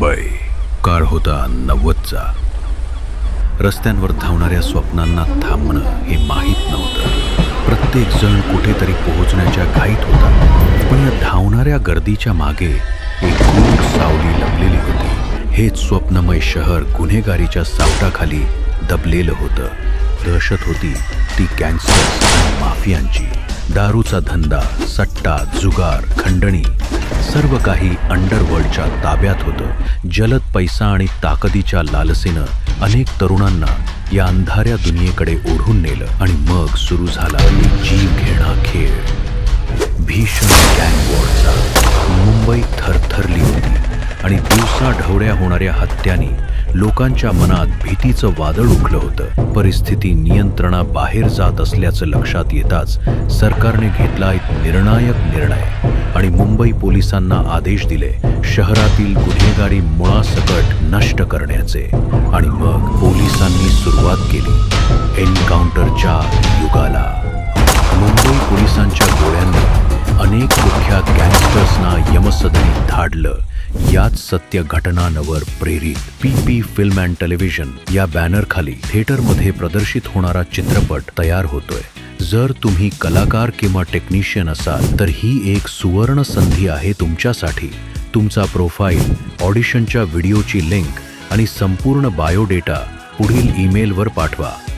मुंबई काळ होता 90चा. रस्त्यांवर धावणाऱ्या स्वप्नांना थांबणं हे माहीत नव्हतं. प्रत्येक जण कुठेतरी पोहोचण्याच्या घाईत होता. पण या धावणाऱ्या गर्दीच्या मागे एक गूढ सावली लपलेली होती. हेच स्वप्नमय शहर गुन्हेगारीच्या सावटाखाली दबलेलं होतं. दहशत होती ती गँगस्टर्स आणि माफियांची. दारूचा धंदा, सट्टा, जुगार, खंडणी सर्व काही अंडरवर्ल्डच्या ताब्यात होतं. जलद पैसा आणि ताकदीच्या लालसेनं अनेक तरुणांना या अंधाऱ्या दुनियेकडे ओढून नेलं. आणि मग सुरू झाला जीव घेणा खेळ. भीषण गँग वॉरचा. मुंबई थरथरली होती आणि दिवसाढवळ्या होणाऱ्या हत्यांनी लोकांच्या मनात भीतीचं वादळ उठलं होतं. परिस्थिती नियंत्रणाबाहेर जात असल्याचं लक्षात येताच सरकारने घेतला एक निर्णायक निर्णय आणि मुंबई पोलिसांना आदेश दिले शहरातील गुन्हेगारी मुळासकट नष्ट करण्याचे. आणि मग पोलिसांनी सुरुवात केली एन्काउंटरच्या युगाला. मुंबई पोलिसांच्या गोळ्यांनी अनेक कुख्यात गँगस्टर्सना यमसदनी धाडलं. याच सत्य घटनांवर प्रेरित PP फिल्म अँड टेलिव्हिजन या बॅनरखाली थिएटरमध्ये प्रदर्शित होणारा चित्रपट तयार होतोय. जर तुम्ही कलाकार किंवा टेक्निशियन असाल तर ही एक सुवर्ण संधी आहे तुमच्यासाठी. तुमचा प्रोफाईल, ऑडिशनच्या व्हिडिओची लिंक आणि संपूर्ण बायोडेटा पुढील ईमेलवर पाठवा.